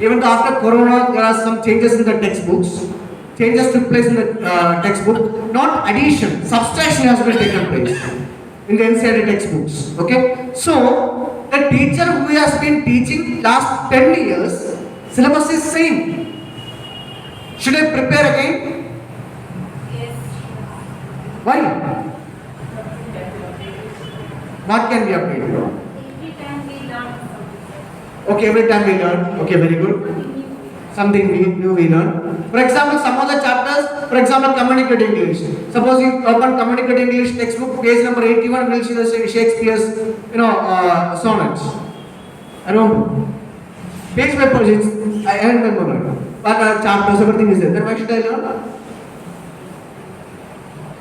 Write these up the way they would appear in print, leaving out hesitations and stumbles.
Even though after Corona, there are some changes in the textbooks. Changes took place in the textbook. Not addition, subtraction has been taken place in the NCERT textbooks. Okay, so the teacher who has been teaching last 10 years, syllabus is same. Should I prepare again? Yes. Why? What can be updated? Every time we learn something. Okay, every time we learn. Okay, very good. Something new we learn. For example, some of the chapters, for example, communicate English. Suppose you open communicate English textbook, page number 81, will see the Shakespeare's, sonnets. I don't know. Page by page, I haven't remembered. But chapters, everything is there. Then why should I learn?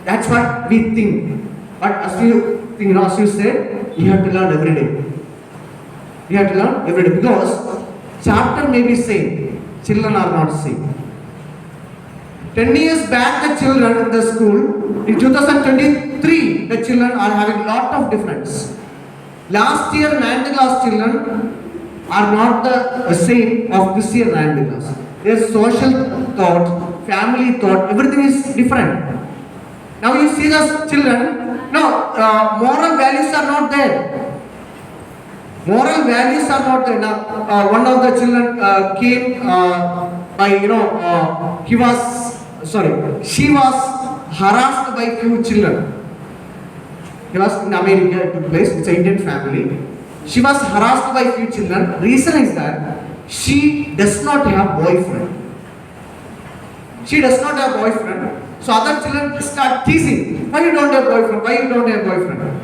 That's what we think. But as you said, you have to learn every day. You have to learn every day because chapter may be same, children are not same. 10 years back, the children in the school, in 2023, the children are having lot of difference. Last year, 9th class children are not the same of this year 9th class. Their social thought, family thought, everything is different. Now you see the children, moral values are not there. Moral values are not there. Now, one of the children came she was harassed by few children. He was in America, it took place, it's an Indian family. She was harassed by few children. Reason is that she does not have boyfriend. She does not have boyfriend. So other children start teasing. Why you don't have boyfriend? Why you don't have boyfriend?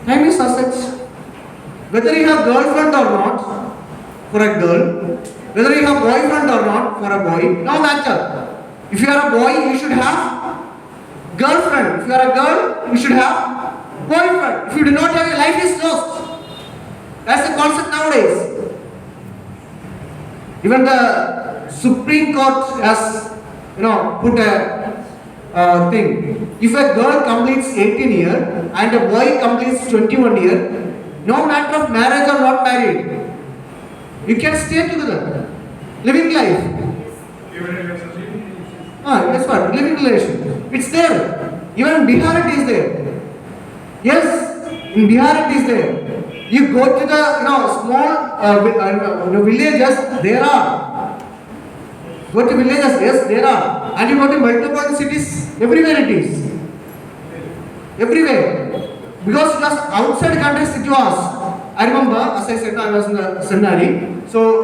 Time is such. Whether you have girlfriend or not, for a girl, whether you have boyfriend or not, for a boy, no matter. If you are a boy, you should have girlfriend. If you are a girl, you should have boyfriend. If you do not have, your life is lost. That's the concept nowadays. Even the Supreme Court has, put a thing. If a girl completes 18 years and a boy completes 21 years, no matter of marriage or not married, you can stay together, living life. That's what living relation. It's there. Even in Bihar it is there. Yes, in Bihar it is there. You go to the small villages, there are. Go to villages, yes, there are. And you go to multiple cities, everywhere it is. Everywhere. Because it was outside countries it was. I remember, as I said, I was in the seminary. So,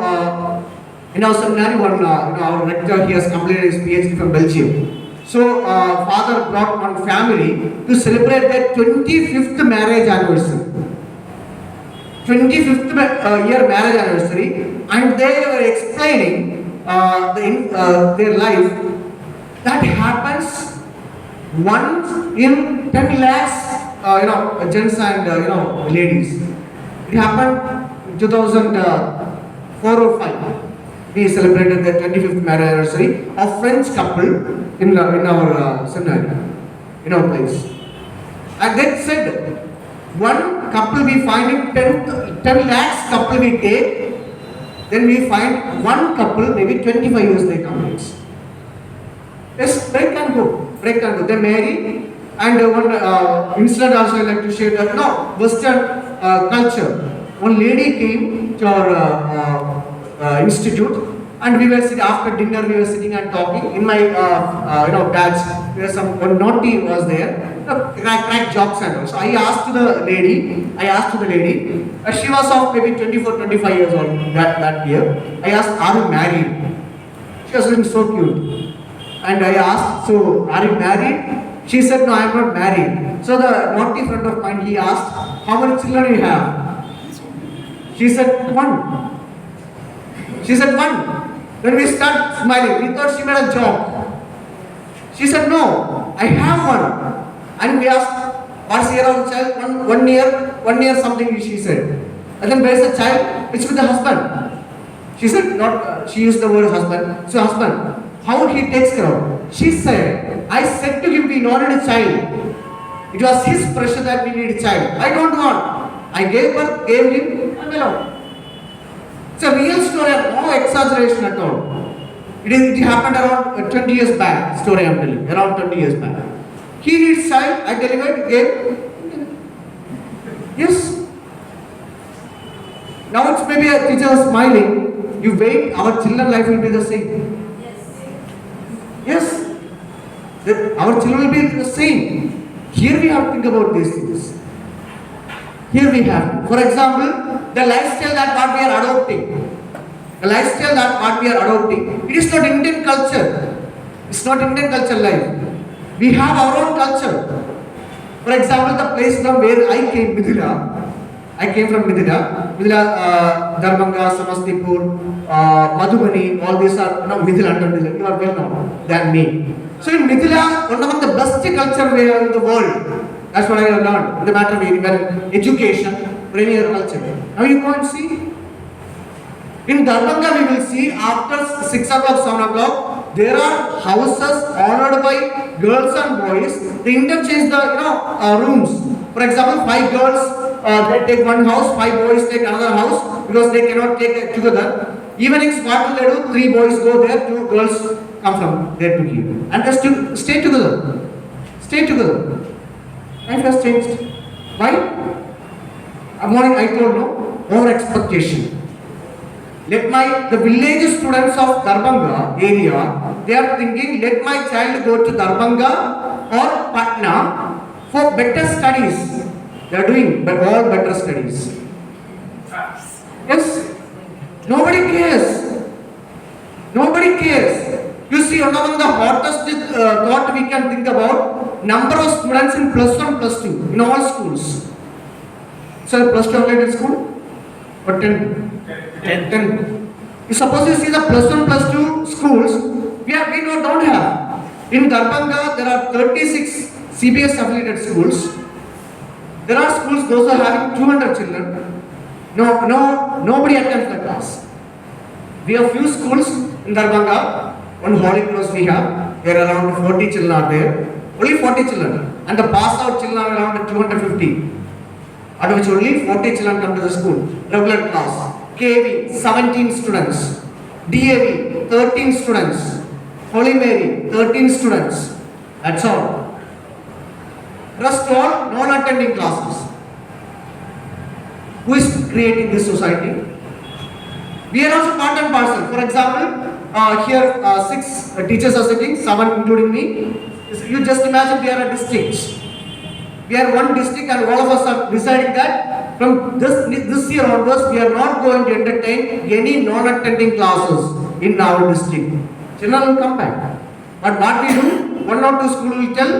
in our seminary, our rector, he has completed his PhD from Belgium. So, father brought one family to celebrate their 25th marriage anniversary. 25th year marriage anniversary, and they were explaining their life. That happens once in 10 lakhs, gents and ladies. It happened in 2004 or 5. We celebrated the 25th marriage anniversary of French couple in our seminary, in our place. And they said, one couple we find in 10 lakhs couple we take, then we find one couple, maybe 25 years they complete. Yes, break and go. They marry, and one incident also I like to share that, Western culture. One lady came to our institute, and we were sitting after dinner. We were sitting and talking. In my batch, there one naughty was there. Crack jokes and all. So I asked the lady. She was of maybe 24, 25 years old that year. I asked, "Are you married?" She was looking so cute. And I asked, "So, are you married?" She said, "No, I am not married." So the naughty friend of mine, he asked, "How many children do you have?" She said, "One." She said, "One." Then we start smiling. We thought she made a joke. She said, "No, I have one." And we asked, "What's the year of the child?" One year something, she said. And then where's the child? It's with the husband. She said, she used the word husband. So husband, how he takes care of? She said, "I said to him we wanted a child. It was his pressure that we need a child. I don't want. I gave him, I'm alone." It's a real story, no exaggeration at all. It happened around 20 years back, story I'm telling, around 20 years back. He needs child, I delivered, gave. Yes. Now it's maybe a teacher smiling. You wait, our children life will be the same. Yes. Our children will be the same. Here we have to think about these things. Here we have, for example, the lifestyle that what we are adopting. The lifestyle that what we are adopting. It is not Indian culture. It's not Indian culture life. We have our own culture. For example, the place from where I came, Mithila. I came from Mithila. Mithila, Darbhanga, Samastipur, Madhubani, all these are Mithila and you are well known than me. So in Mithila, one of the best culture we are in the world. That's what I have learned. In the matter of even education or any other culture. Now you go and see. In Darbhanga, we will see after 6 o'clock, 7 o'clock, there are houses honored by girls and boys. They interchange the rooms. For example, 5 girls they take one house, 5 boys take another house because they cannot take it together. Evenings, what will they do? 3 boys go there, 2 girls come from there to here, and they stay together. Stay together. Life has changed. Why? Morning I told no over expectation. Let the village students of Darbhanga area, they are thinking, let my child go to Darbhanga or Patna for better studies. They are doing all better studies. Yes. Nobody cares. Nobody cares. You see, one of the hottest thought we can think about, number of students in plus 1, plus 2 in all schools. So plus 2 only in school? Or 10? 10. You suppose you see the plus 1, plus 2 schools, we don't have. In Darbhanga, there are 36 CBS affiliated schools. There are schools, those are having 200 children. Nobody attends the class. We have few schools in Darbhanga. One Holy Cross we have. There are around 40 children are there. Only 40 children. And the pass out children are around 250. Out of which only 40 children come to the school. Regular class. KV, 17 students. DAV, 13 students. Holy Mary, 13 students. That's all. Rest all non-attending classes. Who is creating this society? We are also part and parcel. For example, here 6 teachers are sitting, 7 including me. You just imagine we are a district. We are one district and all of us are deciding that from this year onwards we are not going to entertain any non-attending classes in our district. Children will come back. But what we do, 1 or 2 schools will tell,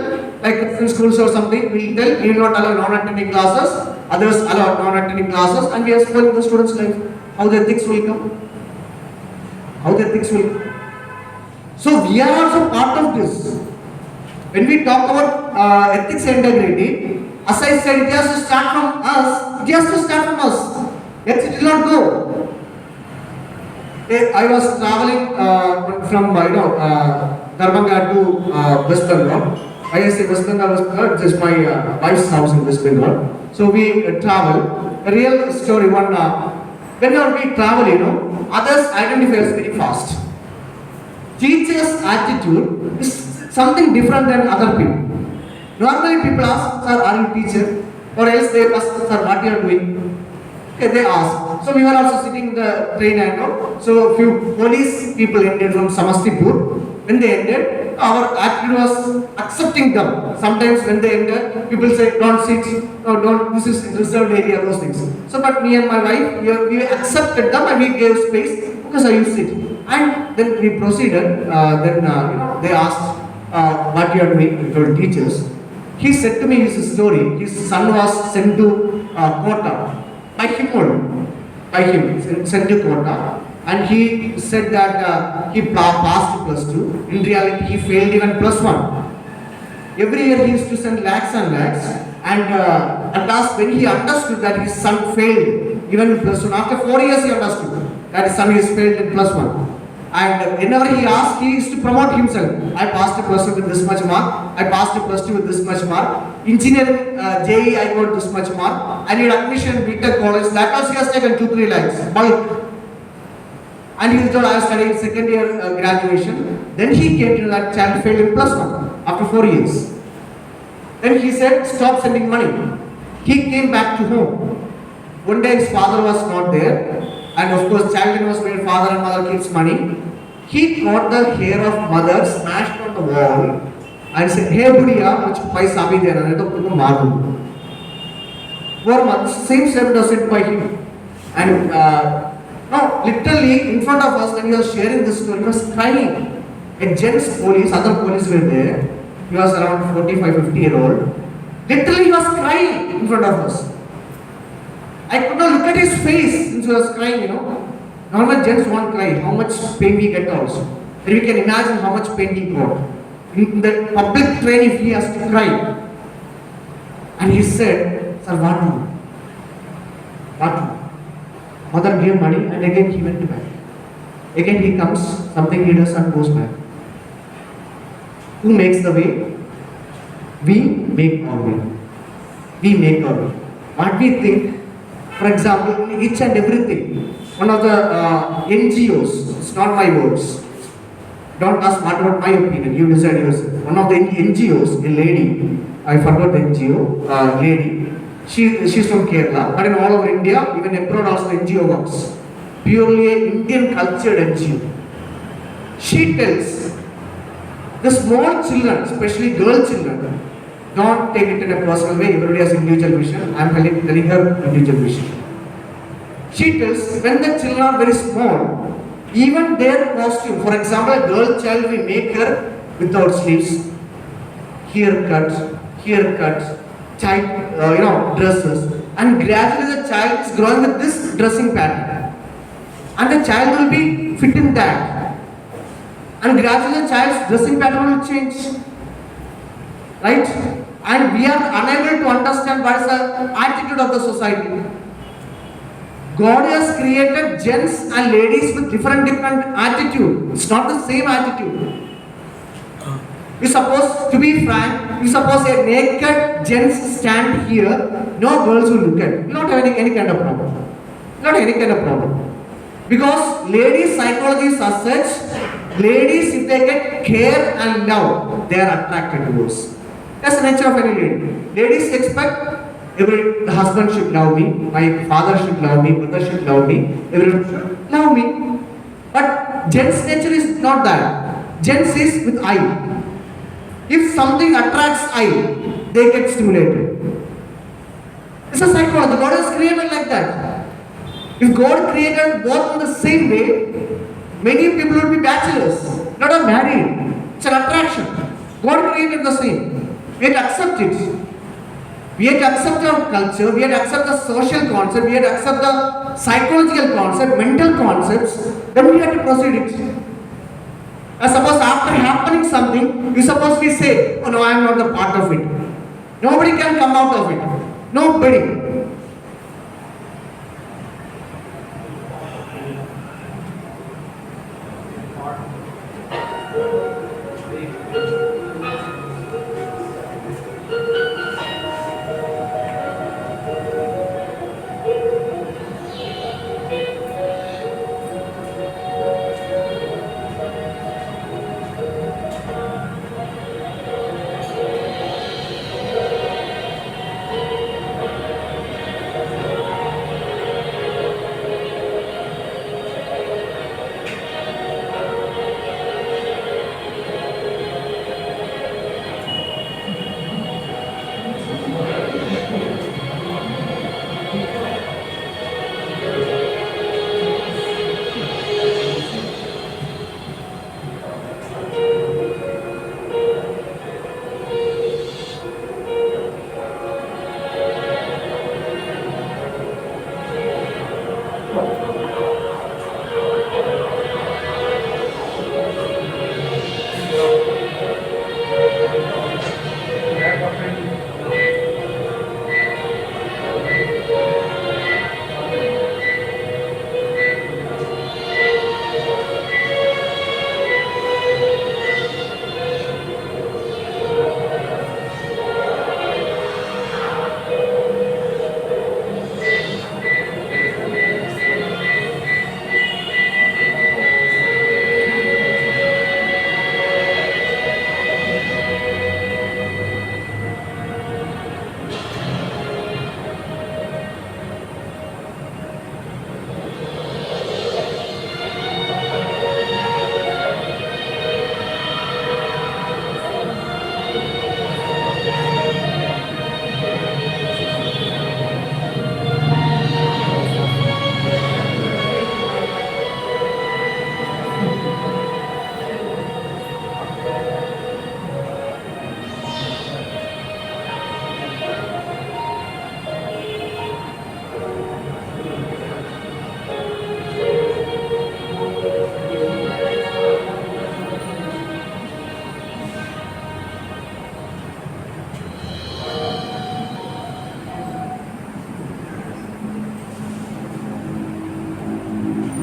like in schools or something, we will tell, we will not allow non-attending classes, others allow non-attending classes, and we are spoiling the students' life. How the ethics will come? How the ethics will come? So we are also part of this. When we talk about ethics and integrity, as I said, it has to start from us. It has to start from us. Else it will not go. I was traveling from Darbhanga to West Bengal. I say West Bengal, just my wife's house in West Bengal. So we travel. A real story. Whenever we travel, others identify us very fast. Teachers' attitude is something different than other people. Normally people ask, sir, are you teacher? Or else they ask, sir, what you are doing? Okay, they ask. So we were also sitting in the train and so few police people entered from Samastipur. When they entered, our attitude was accepting them. Sometimes when they enter, people say, don't sit, no, don't, this is reserved area, those things. So but me and my wife, we accepted them and we gave space because I used it. And then we proceeded, they asked, what you are doing, we told teachers. He said to me his story. His son was sent to Kota by him only. By him, sent to Kota. And he said that he passed plus 2. In reality, he failed even plus 1. Every year he used to send lakhs and lakhs. And at last, when he understood that his son failed even in plus 1, after 4 years he understood that his son has failed in plus 1. And whenever he asked, he used to promote himself. I passed a plus 2 with this much mark. I passed a plus 2 with this much mark. Engineering, JE, I got this much mark. I need admission in BTech college. That also he has taken 2-3 lakhs. Bulk. And he told I was studying second year graduation. Then he came to that child failed in plus one after 4 years. Then he said, stop sending money. He came back to home. One day his father was not there, and of course child was where father and mother keeps money. He caught the hair of mother, smashed on the wall, and said, "Hey Buddha, which paisa bhi dena nahi to tumko maar दूंगा." 4 months, same statement was said by him. And now, literally in front of us, when he was sharing this story, he was crying. A gents police, other police were there. He was around 45-50-year-old. Literally, he was crying in front of us. I could not look at his face since he was crying. Normal gents won't cry. How much pain we get also. And we can imagine how much pain he got. In the public train, if he has to cry. And he said, "Sir, what do? What do?" Mother gave money and again he went back. Again he comes, something he does and goes back. Who makes the way? We make our way. We make our way. What we think, for example, in each and everything, one of the NGOs, it's not my words, don't ask what about my opinion, you decide yourself. One of the NGOs, a lady, I forgot the NGO, lady, she's from Kerala, but in all over India, even abroad also the NGO works. Purely an Indian cultured NGO. She tells the small children, especially girl children, don't take it in a personal way, everybody has individual vision. I am telling her individual vision. She tells when the children are very small, even their costume, for example, a girl child, we make her without sleeves, haircut, child, dresses, and gradually the child is growing with this dressing pattern, and the child will be fit in that, and gradually the child's dressing pattern will change, right? And we are unable to understand what is the attitude of the society. God has created gents and ladies with different attitude. It's not the same attitude. You suppose, to be frank, you suppose a naked gents stand here, no girls will look at it. You don't have any kind of problem. Not any kind of problem. Because ladies' psychology is as such, ladies, if they get care and love, they are attracted to us. That's the nature of any lady. Ladies expect the husband should love me, my father should love me, brother should love me, everyone should love me. But gents' nature is not that. Gents is with eye. If something attracts eye, they get stimulated. It's a psychology. God has created like that. If God created both in the same way, many people would be bachelors, not are married. It's an attraction. God created the same. We have to accept it. We have to accept our culture, we have to accept the social concept, we have to accept the psychological concept, mental concepts, then we have to proceed it. Suppose after happening something, you suppose we say, "Oh no, I am not the part of it." Nobody can come out of it. Nobody.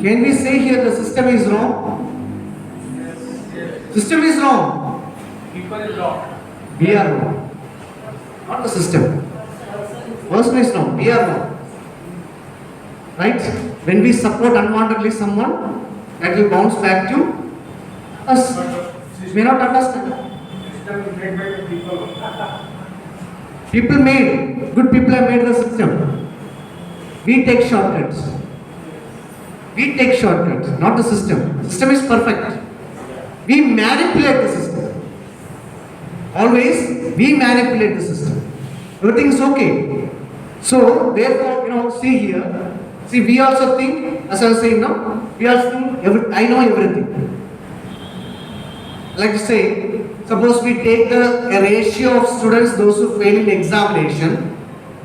Can we say here the system is wrong? System is wrong. People is wrong. We are wrong. Not the system. Person is wrong. We are wrong. Right? When we support unwantedly someone, that will bounce back to us. May not understand. System is made by the people. People made, good people have made the system. We take shortcuts. We take shortcuts, not the system. System is perfect. We manipulate the system. Always, we manipulate the system. Everything is okay. So, therefore, see here. See, we also think, as I was saying now, we also think, I know everything. Like to say, suppose we take a ratio of students, those who fail in examination.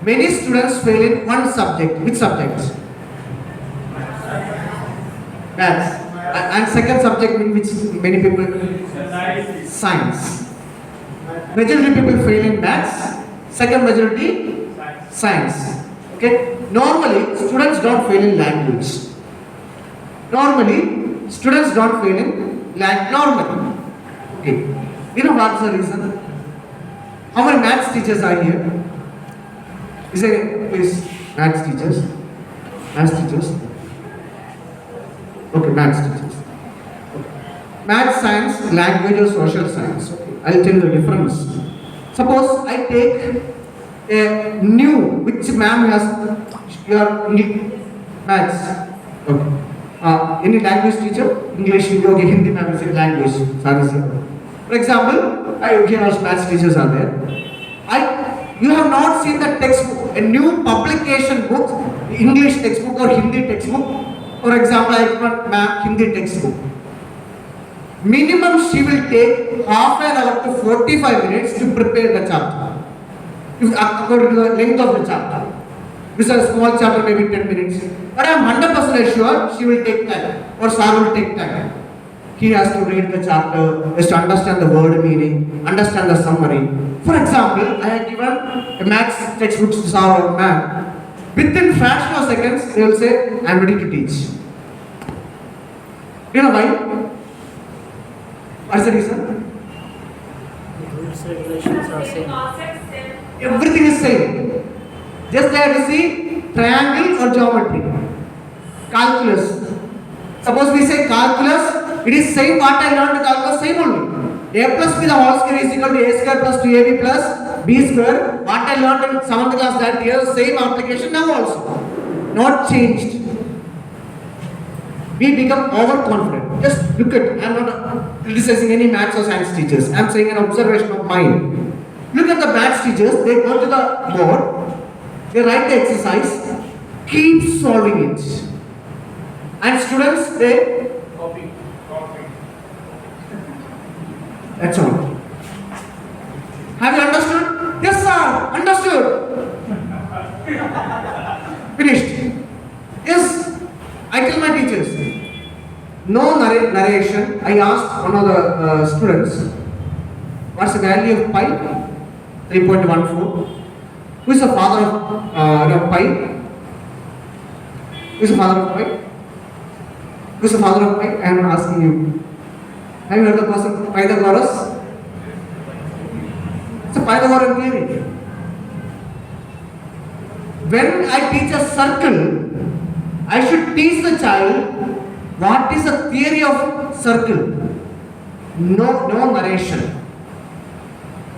Many students fail in one subject. Which subject? Maths. And second subject in which many people? Science. Majority people fail in maths. Second majority? Science. Okay. Normally, students don't fail in language. Normally, students don't fail in normally. Okay. You know what's the reason? How many maths teachers are here? Is there, please, maths teachers? Maths teachers? Okay, maths teachers. Okay. Maths, science, language or social science. Okay. I'll tell you the difference. Suppose I take a new, which ma'am has your maths. Okay. Any language teacher? English, okay, Hindi ma'am is language. Sorry. For example, here also maths teachers are there. You have not seen the textbook, a new publication book, English textbook or Hindi textbook. For example, I want ma'am Hindi textbook. Minimum she will take half an hour to 45 minutes to prepare the chapter. According to the length of the chapter. This is a small chapter, maybe 10 minutes. But I am 100% sure she will take time or sir will take time. He has to read the chapter, has to understand the word meaning, understand the summary. For example, I have given a maths textbook to sir or ma'am. Within fraction of seconds, they will say, I am ready to teach. You know why? What's the reason? Rules, regulations are same. Concepts, Everything is same. Just they have to see triangle or geometry. Calculus. Suppose we say calculus, it is same what I learned in calculus, same only. A plus b the whole square is equal to a square plus 2ab plus b square. What I learned in 7th class that year, same application now also. Not changed. We become overconfident. Just look at, I am not criticizing any maths or science teachers. I am saying an observation of mine. Look at the maths teachers, they go to the board, they write the exercise, keep solving it. And students, they Copy. that's all. Have you understood? Yes, sir. Understood. Finished. Yes. I tell my teachers. No narration. I asked one of the students, what's the value of pi? 3.14. Who is the father of pi? Who is the father of pi? Who is the father of pi? I am asking you. Have you heard the person Pythagoras? It's a Pythagorean theory. When I teach a circle, I should teach the child what is the theory of circle. No narration.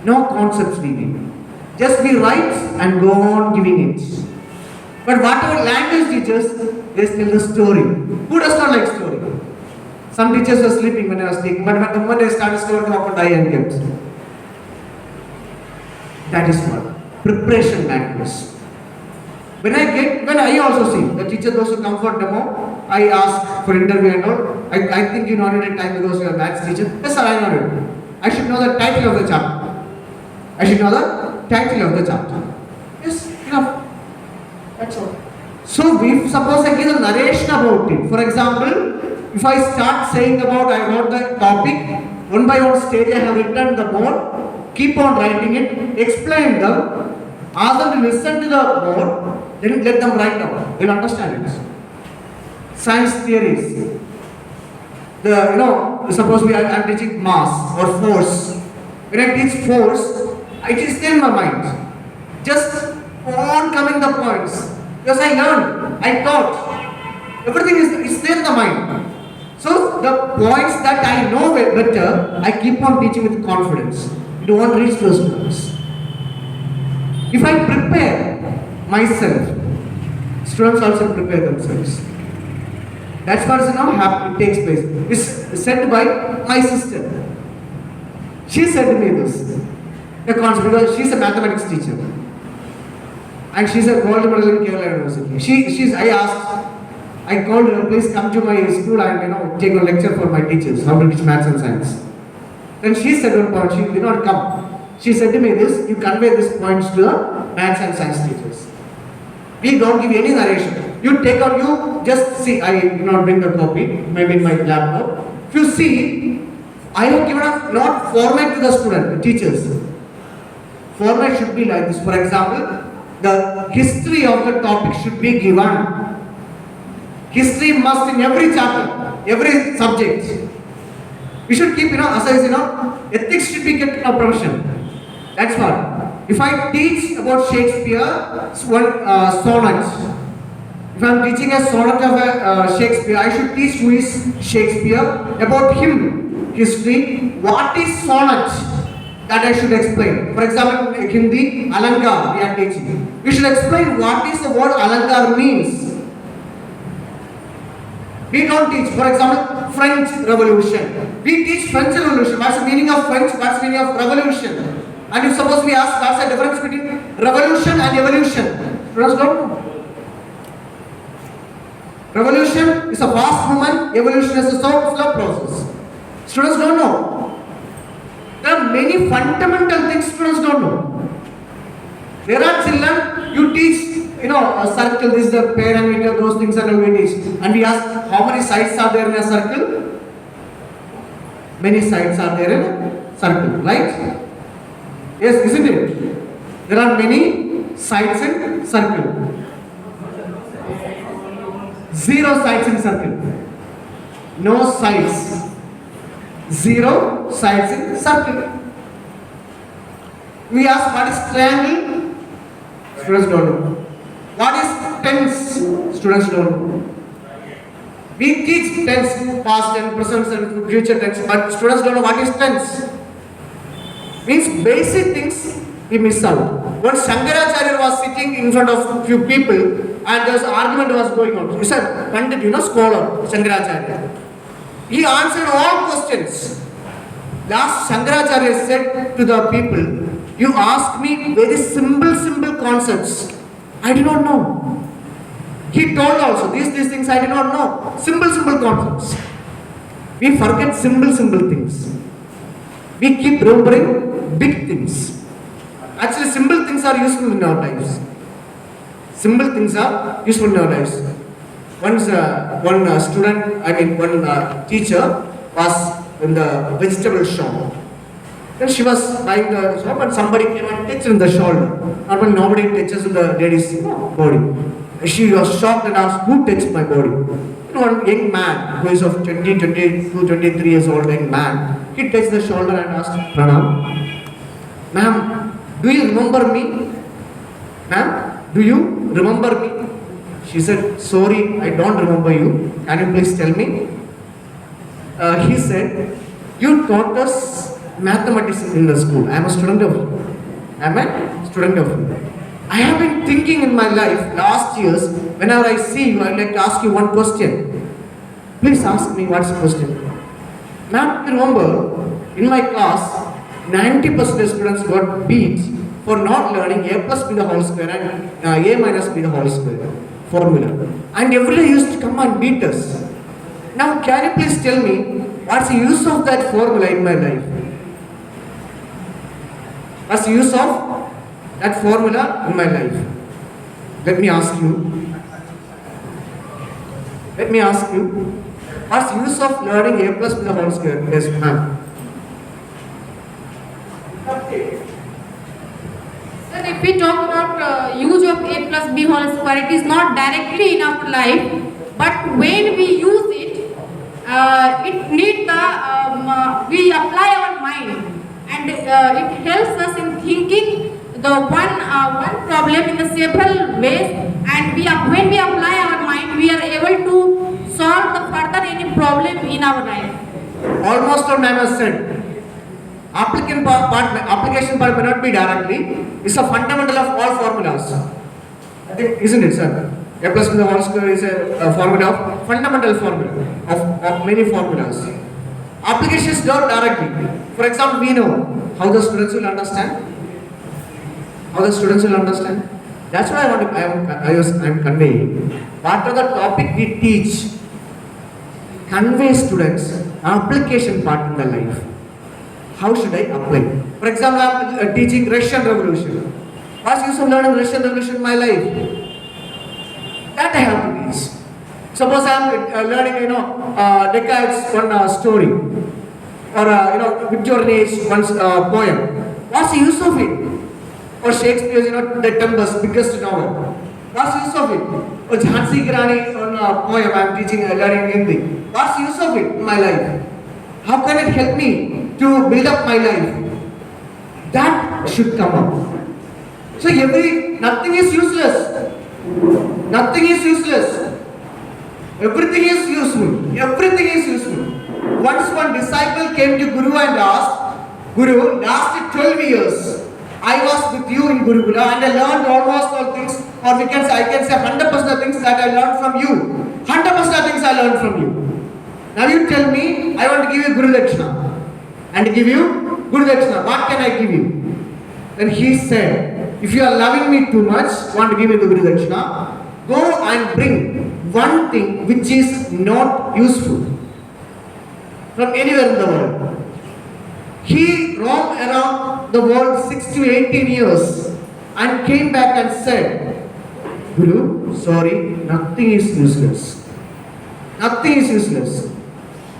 No concepts giving. Just be right and go on giving it. But whatever language teachers, they tell the story. Who does not like story? Some teachers were sleeping when I was speaking, but the moment I started story, they opened eye and kept. That is what preparation matters. When I also see the teacher goes to come for demo, I ask for interview and all. I think you know it at time because you are a maths teacher. Yes, sir, I know it. I should know the title of the chapter. I should know the title of the chapter. Yes, enough. That's all. So, if suppose I give a narration about it, for example, if I start saying about I wrote the topic, one by one stage I have written the board, keep on writing it, explain them, ask them to listen to the board, then let them write down. They'll understand it. science theories. Suppose I'm teaching mass or force. When I teach force, it is still in my mind. Just on coming the points. Because I learned, I taught. Everything is still in the mind. So the points that I know better, I keep on teaching with confidence. I don't want to reach those points. If I prepare myself, students also prepare themselves. That's what it takes place. It's said by my sister. She said to me this. The concept, because she's a mathematics teacher. And she's a gold medal in Kerala University. I called her, please come to my school and take a lecture for my teachers, how to teach maths and science. Then she said one point, she did not come. She said to me this, you convey these points to the maths and science teachers. We don't give any narration. You take out, you just see, I did not bring the copy, maybe in my laptop. If you see, I have given a not format to the student, the teachers. Format should be like this. For example, the history of the topic should be given. History must in every chapter, every subject. We should keep, aside, ethics should be kept in our profession. That's what. If I teach about Shakespeare, sonnet. If I am teaching a sonnet of Shakespeare, I should teach who is Shakespeare, about him, history, what is sonnet, that I should explain. For example, in Hindi, Alankar, we are teaching. We should explain what is the word Alankar means. We don't teach, for example, French Revolution. We teach French Revolution. What's the meaning of French? What's the meaning of revolution? And if suppose we ask what's the difference between revolution and evolution, students don't know. Revolution is a fast movement, evolution is a slow process. Students don't know. There are many fundamental things students don't know. There are children, you teach, a circle, this is the parameter, those things are we teach. And we ask, how many sides are there in a circle? Many sides are there in a circle, right? Yes, isn't it? There are many sides in circle. 0 sides in circle. No sides. 0 sides in circle. We ask what is triangle? Students don't know. What is tense? Students don't know. We teach tense, past tense, present tense, future tense, but students don't know what is tense. Means basic things we miss out. When Shankaracharya was sitting in front of few people and this argument was going on, he said, Pandit, scholar, Shankaracharya. He answered all questions. Last, Shankaracharya said to the people, you ask me very simple concepts. I do not know. He told also, these things I do not know. Simple concepts. We forget simple things. We keep remembering big things. Actually, simple things are useful in our lives. Simple things are useful in our lives. One teacher was in the vegetable shop. Then she was buying the shop and somebody came and touched in the shoulder. Normally nobody touches in the lady's body. She was shocked and asked, who touched my body? One young man who is of 22, 23 years old, young man, he touched the shoulder and asked, Pranam, ma'am, do you remember me? Ma'am, do you remember me? She said, sorry, I don't remember you. Can you please tell me? He said, you taught us mathematics in the school. I am a student of you. I have been thinking in my life, last years, whenever I see you, I would like to ask you one question. Please ask me what's the question. Ma'am, you remember, in my class, 90% of students got beat for not learning a plus b the whole square and a minus b the whole square formula. And everybody used to come and beat us. Now, can you please tell me, what's the use of that formula in my life? What's the use of that formula in my life? Let me ask you, what's the use of learning a plus b the whole square? Yes, ma'am. Sir, if we talk about use of a plus b whole square, it is not directly in our life, But when we use it, it need the we apply our mind, and it helps us in thinking the one problem in the several ways. And when we apply our mind, we are able to solve the further any problem in our life. Almost all I have said. Application part may not be directly. It's a fundamental of all formulas. I think, isn't it, sir? A plus with the whole square is a formula of fundamental formula of many formulas. Applications don't directly. For example, we know how the students will understand. How the students will understand. That's why I am conveying. What are the topic we teach? Convey students application part in their life. How should I apply? For example, I am teaching Russian Revolution. What's use of learning Russian Revolution in my life? That I have to teach. Suppose I am learning, Descartes' one story, or Victorian age one poem. What's the use of it? Or Shakespeare's, The Tempest, biggest novel. What's the use of it? Or Jhansi Ki Rani on poem I am teaching, learning Hindi. What's the use of it in my life? How can it help me to build up my life? That should come up. So nothing is useless. Nothing is useless. Everything is useful. Everything is useful. Once one disciple came to Guru and asked, Guru, last 12 years, I was with you in Gurukula and I learned almost all things, or I can say 100% of things that I learned from you. 100% of things I learned from you. Now you tell me, I want to give you Guru Dakshina. And give you Guru Dakshina. What can I give you? Then he said, if you are loving me too much, want to give me the Guru Dakshina, go and bring one thing which is not useful from anywhere in the world. He roamed around the world 6 to 18 years and came back and said, Guru, sorry, nothing is useless. Nothing is useless.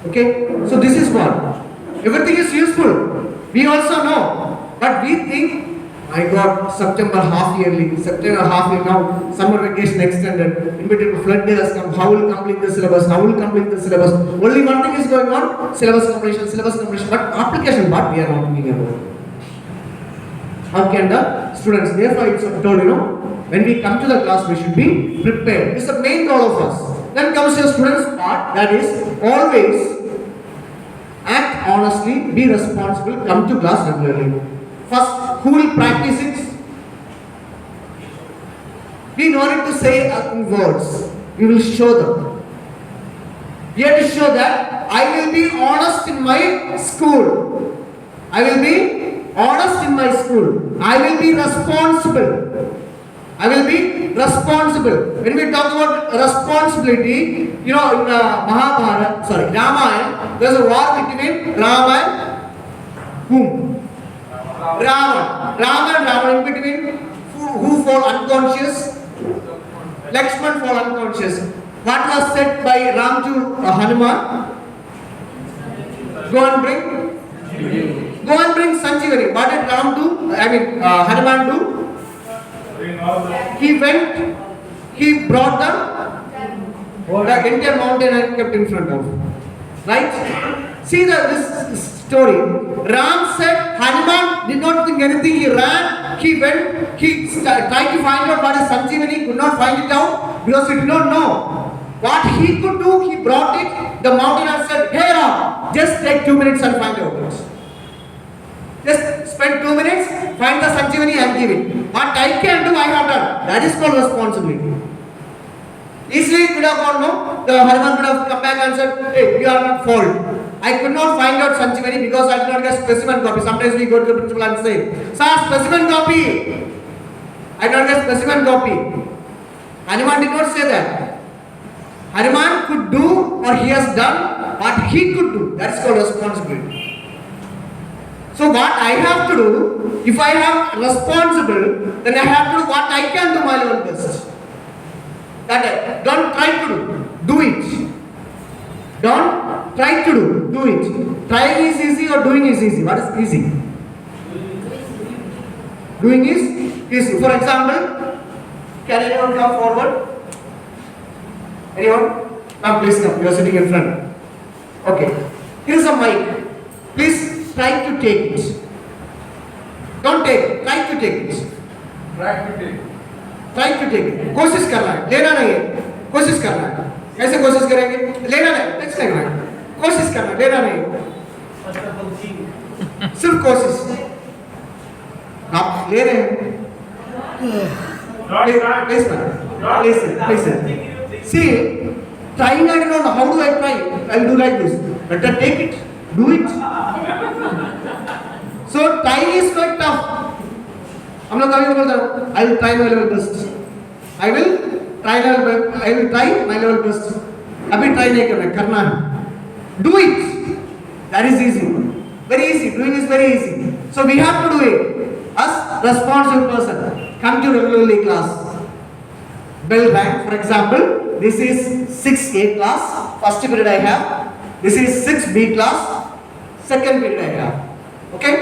Okay? So this is what? Everything is useful. We also know. But we think, my God, September half yearly now, summer vacation extended, in between flood day has come, how will complete the syllabus, only one thing is going on, syllabus completion, but application part we are not thinking about. How can the students, therefore it's told, when we come to the class we should be prepared. It's the main goal of us. Then comes the students part, that is always act honestly, be responsible, come to class regularly. First, who will practice it? We don't need to say in words. We will show them. We have to show that I will be honest in my school. I will be honest in my school. I will be responsible. I will be responsible. When we talk about responsibility, in Ramayana, there's a war between Rama and whom? Ravan in between who fall unconscious? Lakshman fall unconscious. What was said by Ram to Hanuman? Go and bring Sanjeevani. What did Hanuman do? He went, he brought the entire mountain and kept in front of. Right? See this story. Ram said, Hanuman did not think anything, he ran, he went, he tried to find out what is Sanjeevani, could not find it out because he did not know. What he could do, he brought it, the mountain and said, hey Ram, just take 2 minutes and find out it. Just spend 2 minutes, find the Sanjeevani and give it. What I can do, I have done. That is called responsibility. Easily it would have gone, no? The Hanuman would have come back and said, hey, you are not fault. I could not find out Sanjeevani because I did not get specimen copy. Sometimes we go to the principal and say, sir, specimen copy. I did not get specimen copy. Hanuman did not say that. Hanuman could do or he has done what he could do. That is called responsibility. So what I have to do, if I am responsible, then I have to do what I can do my own best. That don't try to do it. Don't try to do it. Trying is easy or doing is easy. What is easy? Doing is easy. For example, can anyone come forward? Anyone? Ma'am, please come. You are sitting in front. Okay. Here is a mic. Please try to take it. Don't take it. Try to take it. Try to take. Try to take कोशिश करना है, लेना नहीं है, कोशिश करना है। कैसे कोशिश करेंगे? लेना नहीं, टच करना है, कोशिश करना, लेना नहीं, सिर्फ कोशिश। आप ले रहे हैं, please. See, trying, I don't know how do I try? I'll do like this. Better take it, do it. So trying is quite tough. हम लोग कभी बोलते हैं I will try my level best. I will try my level best. अभी try नहीं करना, करना है. Do it. That is easy. Very easy. Doing is very easy. So we have to do it. As responsible person, come to regularly class. Bell rang. For example, this is 6A class. First period I have. This is 6B class. Second period I have. Okay.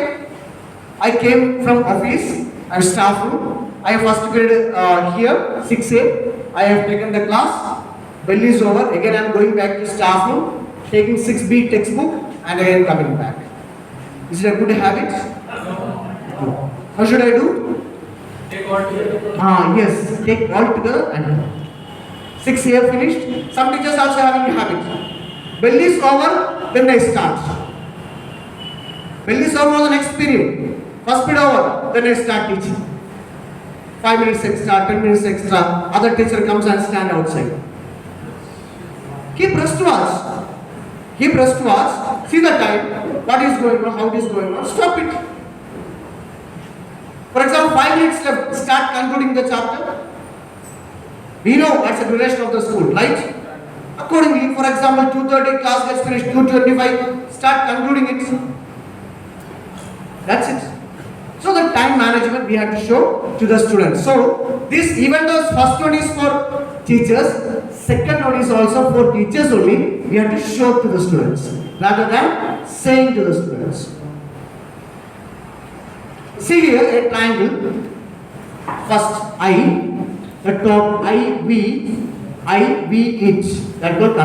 I came from office. I am staff room. I have first period here, 6A. I have taken the class. Bell is over. Again I am going back to staff room, taking 6B textbook and again coming back. Is it a good habit? No. How should I do? Take all together. Yes. Take all together and 6A finished. Some teachers also having a habit. Bell is over, then I start. Bell is over the next period. First period over, then I start teaching. 5 minutes extra, 10 minutes extra. Other teacher comes and stand outside. He pressed to us. He pressed to us. See the time. What is going on? How it is going on? Stop it. For example, 5 minutes left. Start concluding the chapter. We know what's the duration of the school, right? Accordingly, for example, 2:30 class gets finished. 2:25. Start concluding it. That's it. So the time management we have to show to the students. So this, even though first one is for teachers, second one is also for teachers only. We have to show to the students rather than saying to the students. See here a triangle. First I, the top I we it. That word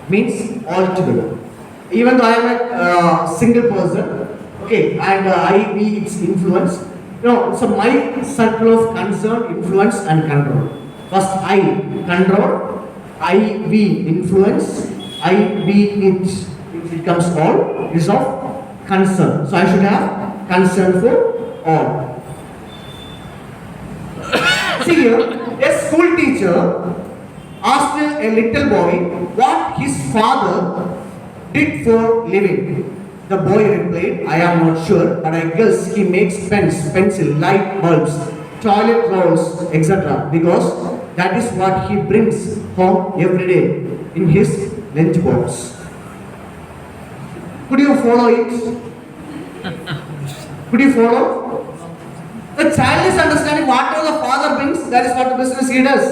means all together. Even though I am a single person. Okay, and I be its influence. No, so my circle of concern, influence, and control. First, I control, I be influence, I be it. It becomes all. Is of concern. So I should have concern for all. See here, a school teacher asked a little boy what his father did for living. The boy replied, I am not sure, but I guess he makes pens, pencil, light bulbs, toilet rolls, etc. Because that is what he brings home every day in his lunch box. Could you follow it? Could you follow? The child is understanding whatever the father brings, that is what the business he does.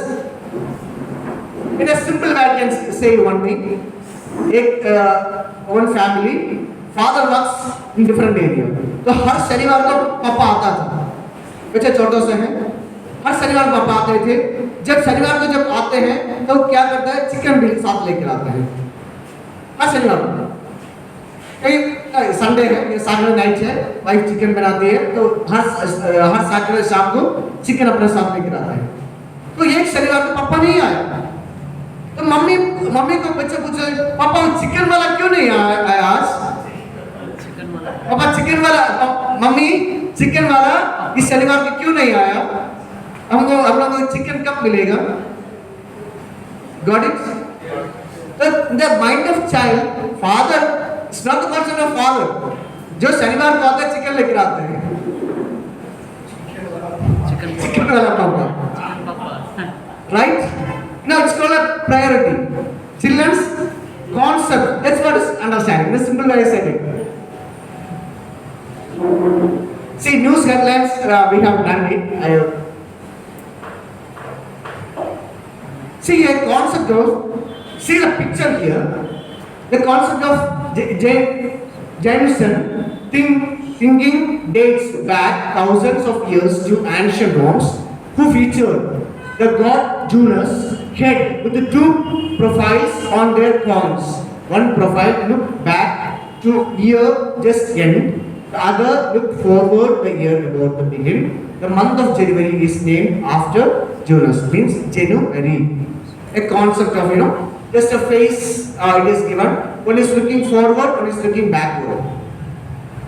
In a simple way, I can say one thing. One family, father works in different area. तो हर शनिवार को पापा आता था. बच्चे छोटे से हैं. हर शनिवार को पापा आते थे. जब शनिवार को जब आते हैं तो क्या करता है? चिकन भी साथ लेकर आता है. हर शनिवार को. कहीं संडे है, ये सैटरडे नाइट है, वाइफ चिकन बनाती है तो हर सैटरडे शाम को चिकन अपने साथ लेकर आता है. तो एक शनिवार को पापा नहीं आया. तो मम्मी को बच्चे पूछे, पापा चिकन वाला क्यों नहीं आया आज? पापा चिकन वाला, मम्मी चिकन वाला इस शनिवार को क्यों नहीं आया? हम लोग को चिकन कब मिलेगा? Got it? The mind of child, father, it's not the concept of father. जो शनिवार को आता है चिकन लेकर आते हैं. चिकन वाला पापा. Right? Now it's called a priority. Children's concept. That's what is understanding. The simple way I said it. See, news headlines, we have done it. See a concept of, see the picture here. The concept of Jameson thinking dates back thousands of years to ancient Romans who featured the god Janus head with the two profiles on their coins. One profile looked back to year just end. The other looked forward the year about to begin. The month of January is named after Janus, means January. A concept of, just a face it is given. One is looking forward, one is looking backward.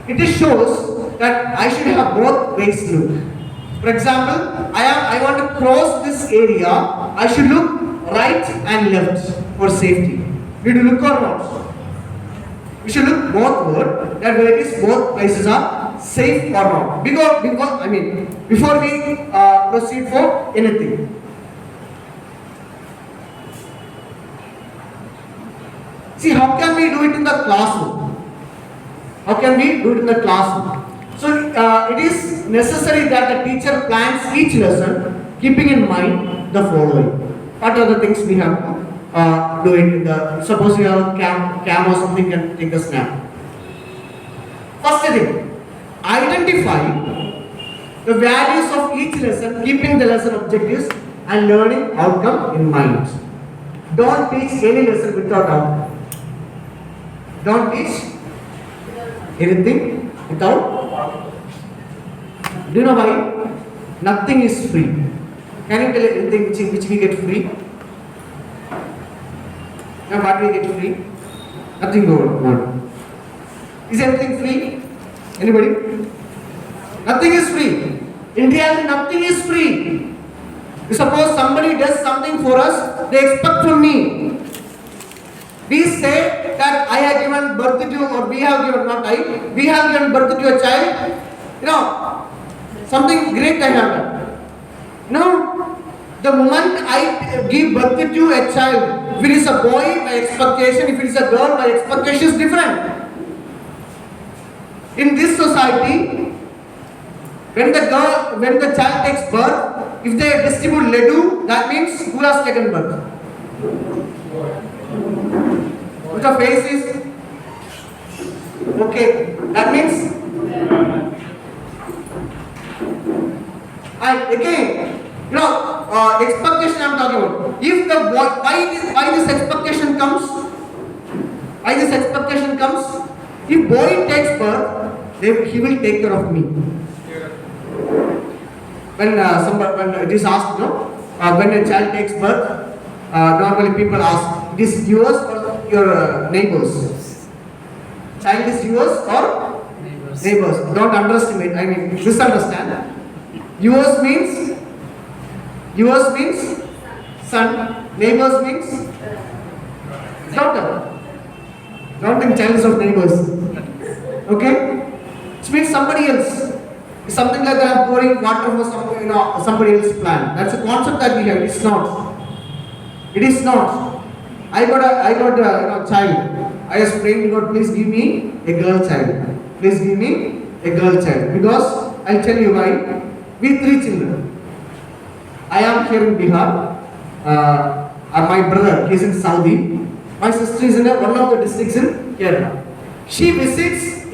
It just shows that I should have both ways to look. For example, I want to cross this area, I should look right and left for safety. Did you look or not? We should look bothward, that where it is both places are safe or not. Before we proceed for anything. See, how can we do it in the classroom? How can we do it in the classroom? So, it is necessary that the teacher plans each lesson keeping in mind the following. What are the things we have to do it in the, suppose you have a cam or something, can take a snap. First thing, identify the values of each lesson, keeping the lesson objectives and learning outcome in mind. Don't teach any lesson without outcome. Don't teach anything without. Do you know why? Nothing is free. Can you tell anything which we get free? Now what we get free? Nothing good. Is anything free? Anybody? Nothing is free. In reality, nothing is free. Suppose somebody does something for us, they expect from me. We say that I have given birth to, or we have given, not I, we have given birth to a child. Something great I have done. No, the moment I give birth to a child, if it is a boy, my expectation, if it is a girl, my expectation is different. In this society, when the child takes birth, if they distribute laddu, that means who has taken birth? Which the face is okay. That means, and again, expectation I am talking about. If the boy, why this expectation comes? Why this expectation comes? If boy takes birth, then he will take care of me. When it is asked, when a child takes birth, normally people ask, it is yours or your neighbors? Child is yours or neighbors? Don't underestimate, misunderstand. Yours means son, neighbors means daughter. Don't think child is of neighbors. Okay? Which means somebody else. Something like that, pouring water for somebody else's plant. That's a concept that we have. It's not. It is not. I got a child. I was praying to God, please give me a girl child. Please give me a girl child. Because I'll tell you why. We 3 children. I am here in Bihar. My brother is in Saudi. My sister is in one of the districts in Kerala. She visits